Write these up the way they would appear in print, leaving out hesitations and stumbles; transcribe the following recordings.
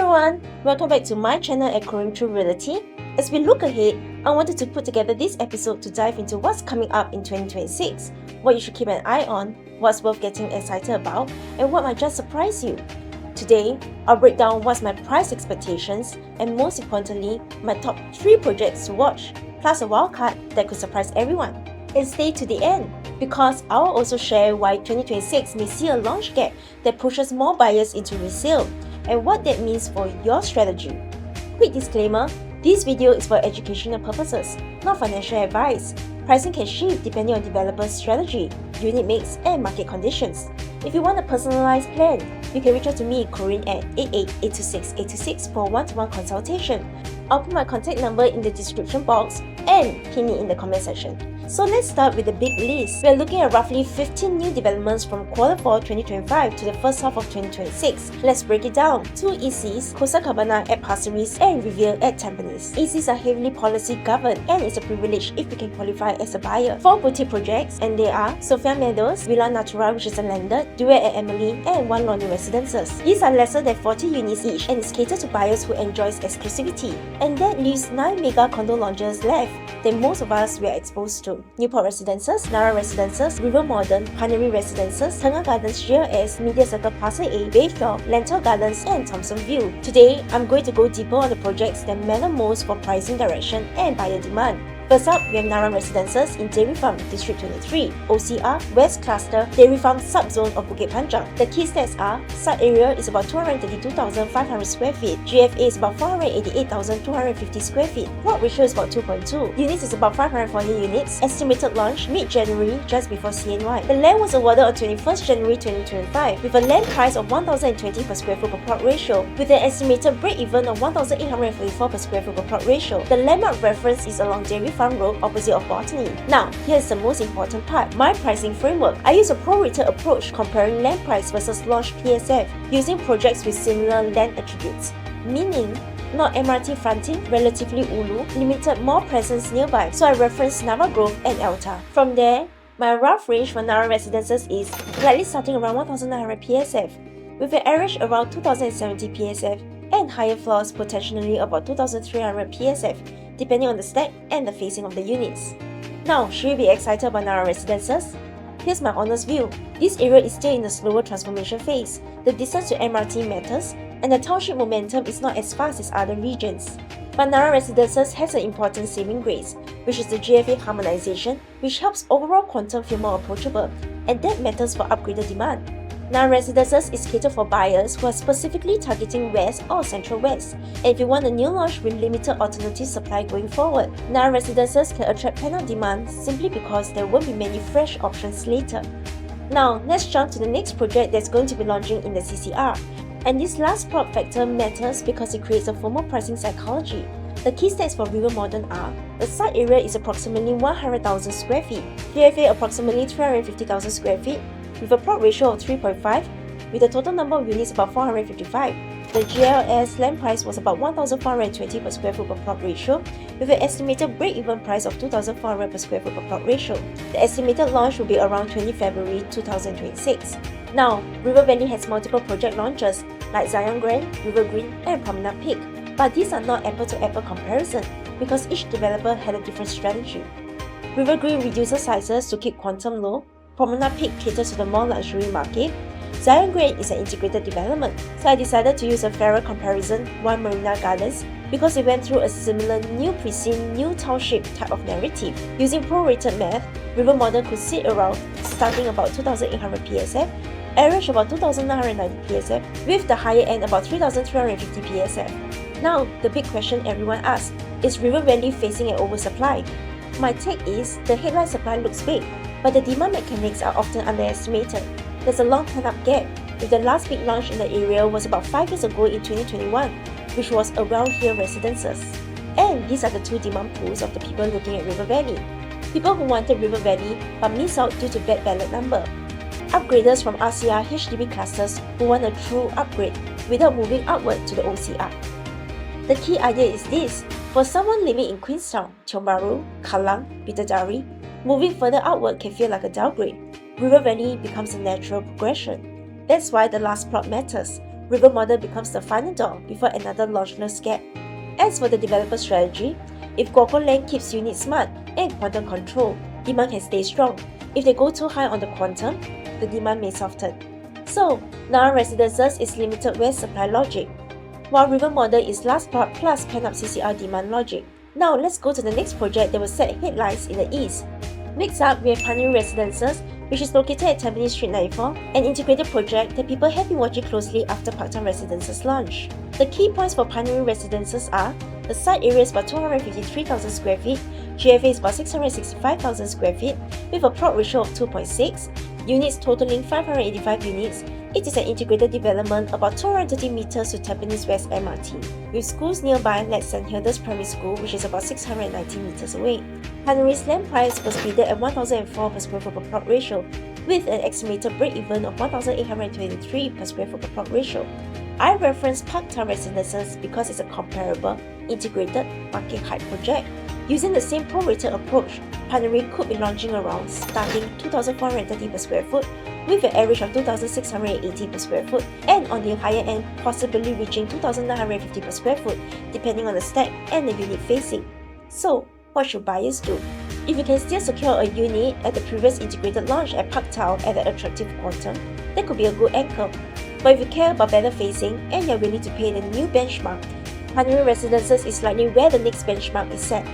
everyone, welcome back to my channel at Corraine Choo Realty. As we look ahead, I wanted to put together this episode to dive into what's coming up in 2026, what you should keep an eye on, what's worth getting excited about, and what might just surprise you. Today, I'll break down what's my price expectations and most importantly, my top 3 projects to watch, plus a wildcard that could surprise everyone. And stay to the end, because I'll also share why 2026 may see a launch gap that pushes more buyers into resale, and what that means for your strategy. Quick disclaimer, this video is for educational purposes, not financial advice. Pricing can shift depending on developer's strategy, unit mix, and market conditions. If you want a personalized plan, you can reach out to me, Corraine, at 88-826-826 for a one-to-one consultation. I'll put my contact number in the description box and pin it in the comment section. So let's start with the big list. We're looking at roughly 15 new developments from Q4 2025 to the first half of 2026. Let's break it down. 2 ECs, Kosa Cabana at Parcel and Reveal at Tampines. ECs are heavily policy governed and it's a privilege if you can qualify as a buyer. 4 boutique projects, and they are Sophia Meadows, Villa Natura, which is a landed, Duet at Emily, and 1 Lonely Residences. These are lesser than 40 units each and is catered to buyers who enjoys exclusivity. And that leaves 9 mega condo launches left that most of us were exposed to. Newport Residences, Narra Residences, River Modern, Pinery Residences, Tengah Gardens GLS, Media Circle Parcel, Bayshore, Lentor Gardens, and Thomson View. Today, I'm going to go deeper on the projects that matter most for pricing direction and buyer demand. First up, we have Narra Residences in Dairy Farm, District 23, OCR, West Cluster, Dairy Farm Subzone of Bukit Panjang. The key stats are, site area is about 232,500 square feet, GFA is about 488,250 square feet, plot ratio is about 2.2, units is about 540 units, estimated launch mid-January just before CNY. The land was awarded on 21st January 2025 with a land price of 1,020 per square foot per plot ratio, with an estimated break-even of 1,844 per square foot per plot ratio. The landmark reference is along Dairy Farm Road opposite of Botany. Now, here's the most important part, my pricing framework. I use a prorated approach comparing land price versus launch PSF using projects with similar land attributes, meaning not MRT fronting, relatively ulu, limited mall presence nearby, so I reference Narra Grove and Alta. From there, my rough range for Narra Residences is slightly starting around 1,900 PSF, with an average around 2,070 PSF and higher floors potentially about 2,300 PSF, depending on the stack and the facing of the units. Now, should you be excited about Narra Residences? Here's my honest view. This area is still in the slower transformation phase. The distance to MRT matters, and the township momentum is not as fast as other regions. But Narra Residences has an important saving grace, which is the GFA harmonization, which helps overall quantum feel more approachable, and that matters for upgraded demand. Narra Residences is catered for buyers who are specifically targeting West or Central West, and if you want a new launch with limited alternative supply going forward, Narra Residences can attract pent-up demand simply because there won't be many fresh options later. Now, let's jump to the next project that's going to be launching in the CCR. And this last plot factor matters because it creates a formal pricing psychology. The key stats for River Modern are, the site area is approximately 100,000 square feet, GFA approximately 350,000 square feet, with a plot ratio of 3.5, with a total number of units about 455. The GLS land price was about 1,420 per square foot per plot ratio, with an estimated break-even price of 2,400 per square foot per plot ratio. The estimated launch will be around 20 February 2026. Now, River Valley has multiple project launches like Zion Grand, River Green, and Promenade Peak, but these are not apple-to-apple comparison because each developer had a different strategy. River Green reduces sizes to keep quantum low, Promenade Peak caters to the more luxury market. Zion Grade is an integrated development, so I decided to use a fairer comparison, One Marina Gardens, because it went through a similar new pristine, new township type of narrative. Using prorated math, River Modern could sit around starting about 2,800 PSF, average about 2,990 PSF, with the higher end about 3,350 PSF. Now, the big question everyone asks, is River Valley facing an oversupply? My take is, the headline supply looks big, but the demand mechanics are often underestimated. There's a long pent-up gap, with the last big launch in the area was about 5 years ago in 2021, which was Around Here Residences. And these are the 2 demand pools of the people looking at River Valley. People who wanted River Valley but missed out due to bad ballot number. Upgraders from RCR HDB clusters who want a true upgrade without moving outward to the OCR. The key idea is this: for someone living in Queenstown, Tiong Bahru, Kallang, Bidadari, moving further outward can feel like a downgrade. River Valley becomes a natural progression. That's why the last plot matters. river model becomes the final door before another launchless gap. As for the developer strategy, if Guoco Land keeps unit smart and quantum control, demand can stay strong. If they go too high on the quantum, the demand may soften. So, Narra Residences is limited west supply logic, while river model is last part plus pent-up CCR demand logic. Now let's go to the next project that will set headlines in the east. Next up, we have Pinery Residences, which is located at Tampines Street 94, an integrated project that people have been watching closely after Parcel Residences launch. The key points for Pinery Residences are: the site area is about 253,000 square feet, GFA is about 665,000 square feet, with a plot ratio of 2.6, units totaling 585 units. It is an integrated development about 230 meters to Tampines West MRT, with schools nearby like St. Hilda's Primary School, which is about 690 meters away. Pinery's land price was bid at 1,004 per square foot per plot ratio, with an estimated break-even of 1,823 per square foot per plot ratio. I reference Parktown Residences because it's a comparable, integrated, market-hype project. Using the same prorated approach, Pinery could be launching around starting 2,430 per square foot, with an average of 2,680 per square foot, and on the higher end, possibly reaching 2,950 per square foot, depending on the stack and the unit facing. So, what should buyers do? If you can still secure a unit at the previous integrated launch at Parktown at an attractive quantum, that could be a good anchor. But if you care about better facing and you're willing to pay the new benchmark, Pinery Residences is likely where the next benchmark is set.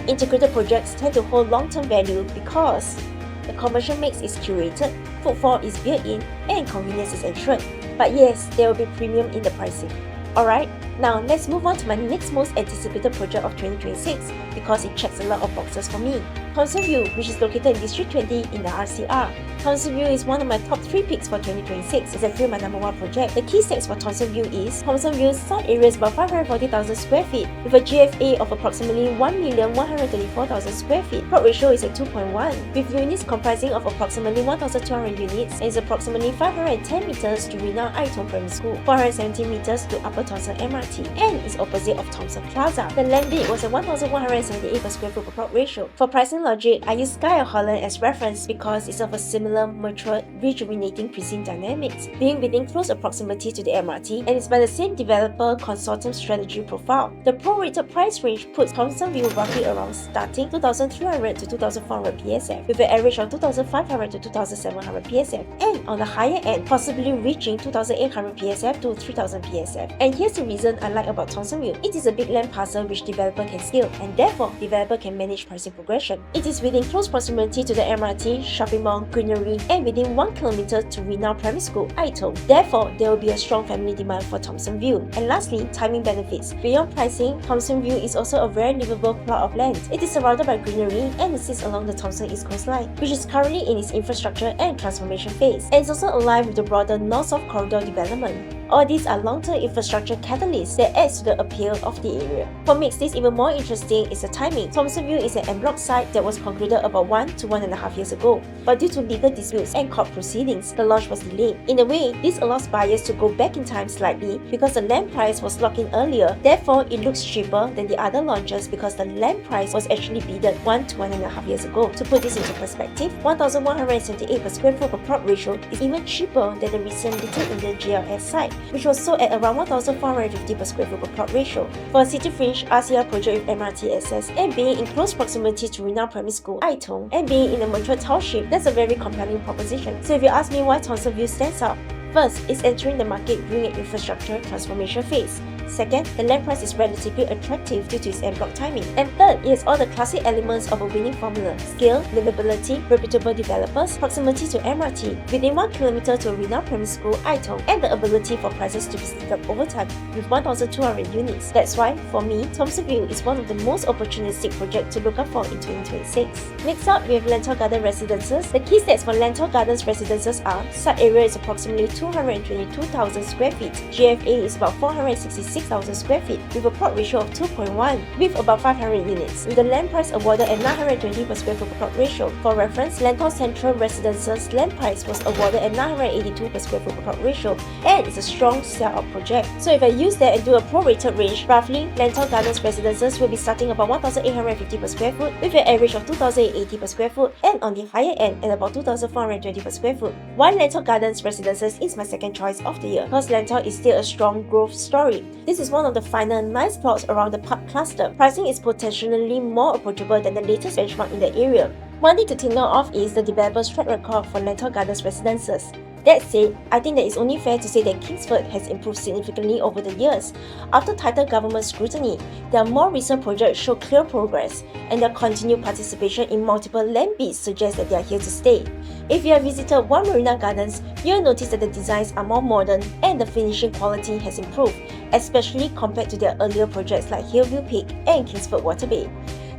Integrated projects tend to hold long-term value because the commercial mix is curated, footfall is built in, and convenience is ensured. But yes, there will be premium in the pricing. Alright, now let's move on to my next most anticipated project of 2026 because it checks a lot of boxes for me. Thomson View, which is located in District 20 in the RCR. Thomson View is one of my top 3 picks for 2026. It's actually my number 1 project. The key stats for Thomson View is Thomson View's site area is about 540,000 square feet with a GFA of approximately 1,134,000 square feet. Plot ratio is at 2.1 with units comprising of approximately 1,200 units and is approximately 510 meters to renowned Thomson Primary School, 470 meters to Upper Thomson MRT, and is opposite of Thomson Plaza. The land bid was at 1,178 per square foot per plot ratio. For pricing logic, I use Sky of Holland as reference because it's of a similar, mature, rejuvenating precinct dynamics, being within close proximity to the MRT, and it's by the same developer consortium strategy profile. The prorated price range puts Thomson View roughly around starting 2,300 to 2,400 PSF, with an average of 2,500 to 2,700 PSF, and on the higher end, possibly reaching 2,800 PSF to 3,000 PSF. And here's the reason I like about Thomson View. It is a big land parcel which developer can scale, and therefore developer can manage pricing progression. It is within close proximity to the MRT, shopping mall, greenery, and within 1 kilometer to renowned primary school, Ito. Therefore, there will be a strong family demand for Thomson View. And lastly, timing benefits. Beyond pricing, Thomson View is also a very livable plot of land. It is surrounded by greenery and it sits along the Thomson East Coast Line, which is currently in its infrastructure and transformation phase, and is also aligned with the broader North-South Corridor development. All these are long-term infrastructure catalysts that adds to the appeal of the area. What makes this even more interesting is the timing. Thomson View is an en bloc site that was concluded about 1 to 1.5 years ago, but due to legal disputes and court proceedings, the launch was delayed. In a way, this allows buyers to go back in time slightly because the land price was locked in earlier. Therefore, it looks cheaper than the other launches because the land price was actually bidded 1 to 1.5 years ago. To put this into perspective, 1,178 per square foot per plot ratio is even cheaper than the recent Little India GLS site, which was sold at around 1,450 per square foot per plot ratio. For a city fringe RCR project with MRT access and being in close proximity to renowned primary school Ito and being in a mature township, that's a very compelling proposition. So if you ask me why Thomson View stands out, first, it's entering the market during an infrastructure transformation phase. Second, the land price is relatively attractive due to its en bloc timing. And third, it has all the classic elements of a winning formula: scale, livability, reputable developers, proximity to MRT, within 1 kilometer to a renowned primary school, Ito, and the ability for prices to be split up over time with 1,200 units. That's why, for me, Thomson View is one of the most opportunistic projects to look out for in 2026. Next up, we have Lentor Garden Residences. The key stats for Lentor Gardens Residences are: site area is approximately 222,000 square feet, GFA is about 466,000 square feet with a plot ratio of 2.1 with about 500 units, with the land price awarded at 920 per square foot per plot ratio. For reference, Lentor Central Residences land price was awarded at 982 per square foot per plot ratio, and it's a strong sell-out project. So if I use that and do a prorated range, roughly Lentor Gardens Residences will be starting about 1,850 per square foot with an average of 2,080 per square foot, and on the higher end at about 2,420 per square foot. While Lentor Gardens Residences is it's my second choice of the year, because Lentor is still a strong growth story. This is one of the final nice plots around the park cluster. Pricing is potentially more approachable than the latest benchmark in the area. One thing to take note of is the developer's track record for Tengah Gardens residences. That said, I think that it's only fair to say that Kingsford has improved significantly over the years. After tighter government scrutiny, their more recent projects show clear progress, and their continued participation in multiple land bids suggests that they are here to stay. If you have visited One Marina Gardens, you'll notice that the designs are more modern and the finishing quality has improved, especially compared to their earlier projects like Hillview Peak and Kingsford Water Bay.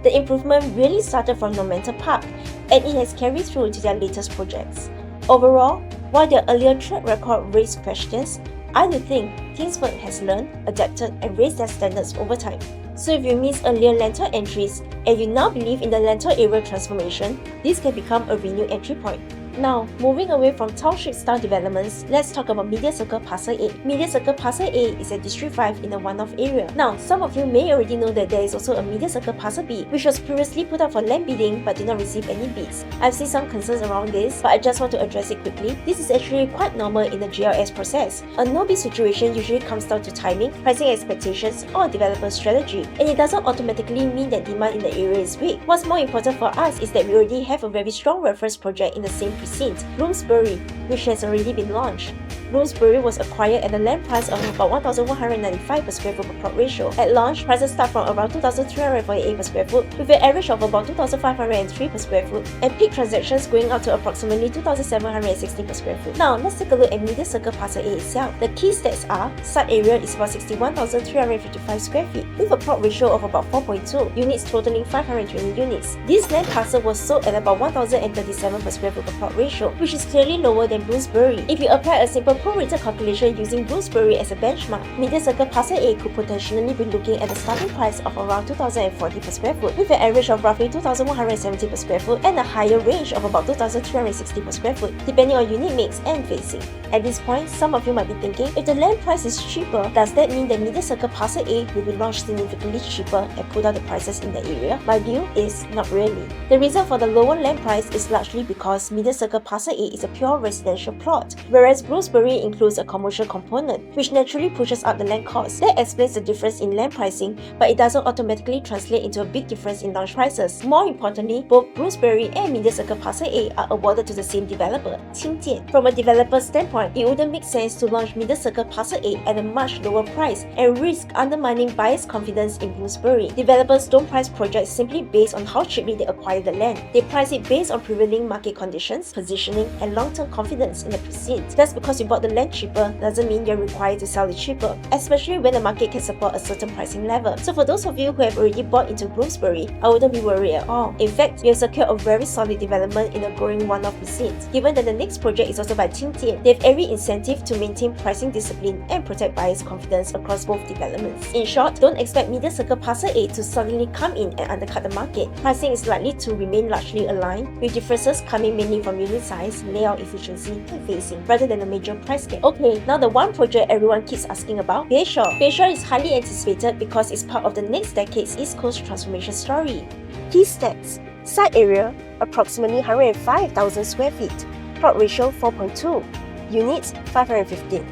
The improvement really started from Normanton Park, and it has carried through to their latest projects. Overall, while their earlier track record raised questions, I do think Kingsford has learned, adapted, and raised their standards over time. So if you missed earlier Lentor entries and you now believe in the Lentor area transformation, this can become a renewed entry point. Now, moving away from township-style developments, let's talk about Media Circle Parcel A. Media Circle Parcel A is at District 5 in the one-off area. Now, some of you may already know that there is also a Media Circle Parcel B, which was previously put up for land bidding but did not receive any bids. I've seen some concerns around this, but I just want to address it quickly. This is actually quite normal in the GLS process. A no-bid situation usually comes down to timing, pricing expectations, or developer strategy, and it doesn't automatically mean that demand in the area is weak. What's more important for us is that we already have a very strong reference project in the same precinct, Bloomsbury, which has already been launched. Bloomsbury was acquired at a land price of about 1,195 per square foot per plot ratio. At launch, prices start from around 2,348 per square foot, with an average of about 2,503 per square foot, and peak transactions going up to approximately 2,760 per square foot. Now, let's take a look at Media Circle Parcel A itself. The key stats are: site area is about 61,355 square feet, with a plot ratio of about 4.2, units totaling 520 units. This land parcel was sold at about 1,037 per square foot per plot ratio, which is clearly lower than Bloomsbury. If you apply a simple prorated calculation using Bloomsbury as a benchmark, Media Circle Parcel A could potentially be looking at a starting price of around 2,040 per square foot, with an average of roughly 2,170 per square foot and a higher range of about 2,360 per square foot, depending on unit mix and facing. At this point, some of you might be thinking, if the land price is cheaper, does that mean that Media Circle Parcel A will be launched significantly cheaper and put out the prices in the area? My view is not really. The reason for the lower land price is largely because Media Circle Parcel A is a pure residential plot, whereas Bloomsbury includes a commercial component, which naturally pushes up the land cost. That explains the difference in land pricing, but it doesn't automatically translate into a big difference in launch prices. More importantly, both Bloomsbury and Media Circle Parcel A are awarded to the same developer, Qingjian. From a developer's standpoint, it wouldn't make sense to launch Media Circle Parcel A at a much lower price and risk undermining buyers' confidence in Bloomsbury. Developers don't price projects simply based on how cheaply they acquire the land. They price it based on prevailing market conditions, positioning, and long-term confidence in the precinct. Just because you bought the land cheaper doesn't mean you're required to sell it cheaper, especially when the market can support a certain pricing level. So for those of you who have already bought into Bloomsbury, I wouldn't be worried at all. In fact, you have secured a very solid development in a growing one-off precinct. Given that the next project is also by Qingjian, they have every incentive to maintain pricing discipline and protect buyers' confidence across both developments. In short, don't expect Media Circle Parcel A to suddenly come in and undercut the market. Pricing is likely to remain largely aligned, with differences coming mainly from unit size, layout efficiency, and facing, rather than a major price gap. Okay, now the one project everyone keeps asking about, Bayshore. Bayshore is highly anticipated because it's part of the next decade's East Coast transformation story. Key stats: site area, approximately 105,000 square feet, plot ratio 4.2, units 515.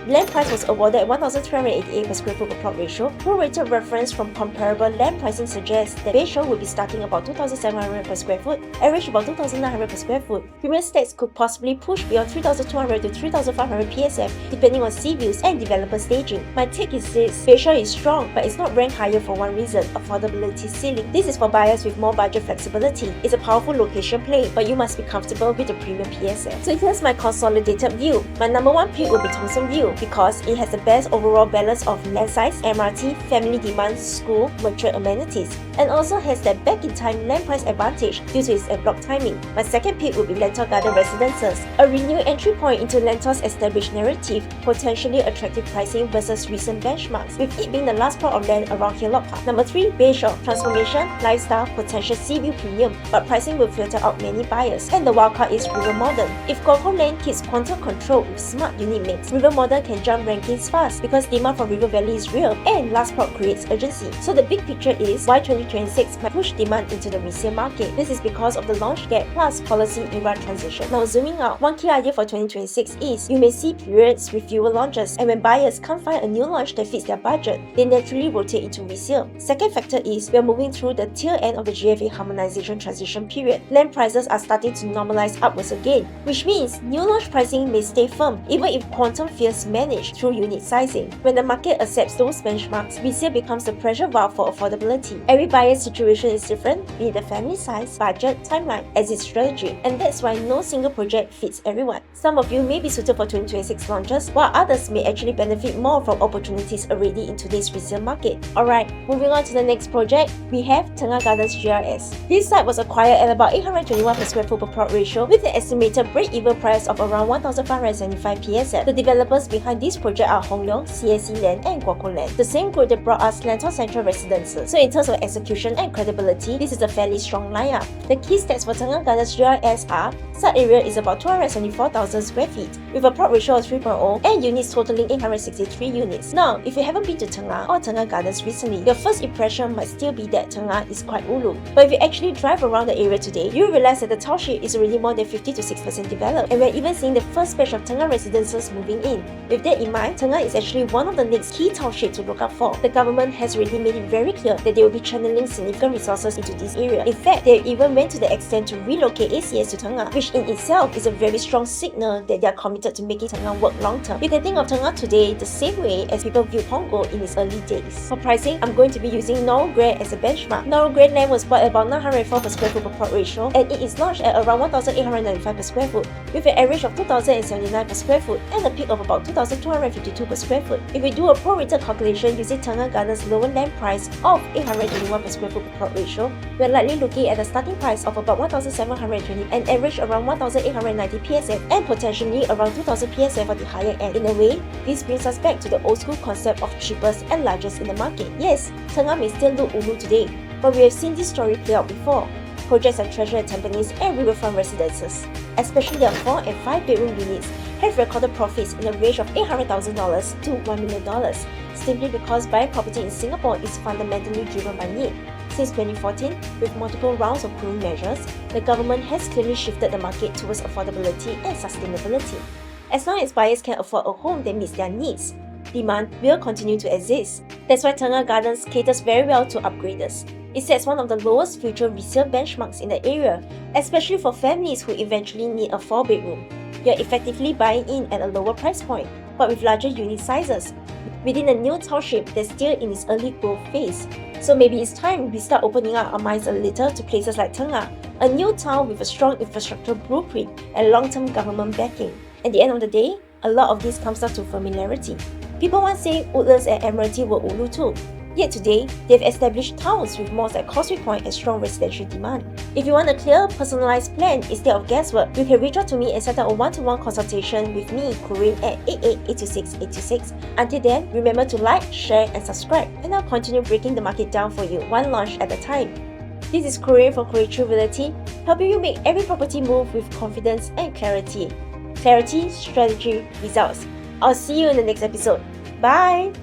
Land price was awarded at 1,388 per square foot per plot ratio. Prorated reference from comparable land pricing suggests that Bayshore will be starting about 2,700 per square foot, average about 2,900 per square foot. Premium stats could possibly push beyond 3,200 to 3,500 PSF depending on sea views and developer staging. My take is this: Bayshore is strong, but it's not ranked higher for one reason: affordability ceiling. This is for buyers with more budget flexibility. It's a powerful location play, but you must be comfortable with the premium PSF. So here's my consolidated view. My number one pick will be Thomson View, because it has the best overall balance of land size, MRT, family demand, school, mature amenities, and also has that back-in-time land price advantage due to its en-bloc timing. My second pick would be Lentor Garden Residences, a renewed entry point into Lentor's established narrative, potentially attractive pricing versus recent benchmarks, with it being the last plot of land around Hillock Park. Number 3, Bayshore, transformation, lifestyle, potential sea view premium, but pricing will filter out many buyers. And the wildcard is River Modern. If Gorko Land keeps quantum control with smart unit mix, River Modern can jump rankings fast because demand for River Valley is real and last plot creates urgency. So the big picture is why 2026 might push demand into the resale market. This is because of the launch gap plus policy era transition. Now zooming out, one key idea for 2026 is you may see periods with fewer launches, and when buyers can't find a new launch that fits their budget, they naturally rotate into resale. Second factor is we are moving through the tail end of the GFA harmonization transition period. Land prices are starting to normalize upwards again, which means new launch pricing may stay firm even if quantum fears manage through unit sizing. When the market accepts those benchmarks, resale becomes the pressure valve for affordability. Every buyer's situation is different, be it the family size, budget, timeline, exit strategy, and that's why no single project fits everyone. Some of you may be suited for 2026 launches, while others may actually benefit more from opportunities already in today's resale market. Alright, moving on to the next project, we have Tengah Gardens GLS. This site was acquired at about 821 per square foot per plot ratio with an estimated break-even price of around 1,575 PSF. The developers behind this project are Hong Leong, CSE Land and Guoco Land, the same group that brought us Lentor Central Residences. So in terms of execution and credibility, this is a fairly strong lineup. The key stats for Tengah Gardens GLS are site area is about 274,000 square feet with a plot ratio of 3.0 and units totaling 863 units. Now, if you haven't been to Tengah or Tengah Gardens recently, your first impression might still be that Tengah is quite ulu. But if you actually drive around the area today, you'll realize that the township is already more than 50 to 6% developed, and we're even seeing the first batch of Tengah residences moving in. With that in mind, Tengah is actually one of the next key townships to look out for. The government has already made it very clear that they will be channeling significant resources into this area. In fact, they even went to the extent to relocate ACS to Tengah, which in itself is a very strong signal that they are committed to making Tengah work long term. You can think of Tengah today the same way as people view Punggol in its early days. For pricing, I'm going to be using Narra as a benchmark. Narra land was bought at about 904 per square foot per plot ratio, and it is launched at around 1,895 per square foot, with an average of 2,079 per square foot and a peak of about 2,252 per square foot. If we do a prorated calculation using Tengah Gardens' lower land price of 821 per square foot per plot ratio, we are likely looking at a starting price of about 1,720 and average around 1,890 PSF and potentially around 2,000 PSF for the higher end. In a way, this brings us back to the old school concept of cheapest and largest in the market. Yes, Tengah may still look ulu today, but we have seen this story play out before. Projects like Treasure at Tampines and Riverfront Residences, especially their 4 and 5 bedroom units, have recorded profits in a range of $800,000 to $1 million, simply because buying property in Singapore is fundamentally driven by need. Since 2014, with multiple rounds of cooling measures, the government has clearly shifted the market towards affordability and sustainability. As long as buyers can afford a home that meets their needs, demand will continue to exist. That's why Tengah Gardens caters very well to upgraders. It sets one of the lowest future resale benchmarks in the area, especially for families who eventually need a 4-bedroom. You're effectively buying in at a lower price point, but with larger unit sizes, within a new township that's still in its early growth phase. So maybe it's time we start opening up our minds a little to places like Tengah, a new town with a strong infrastructure blueprint and long-term government backing. At the end of the day, a lot of this comes down to familiarity. People once say Woodlands and Admiralty were ulu too. Yet today, they've established towns with malls like Causeway Point and strong residential demand. If you want a clear, personalized plan instead of guesswork, you can reach out to me and set up a one-to-one consultation with me, Corraine, at 88-826-826. Until then, remember to like, share, and subscribe, and I'll continue breaking the market down for you, one launch at a time. This is Corraine from Corraine Choo Realty, helping you make every property move with confidence and clarity. Clarity, strategy, results. I'll see you in the next episode. Bye!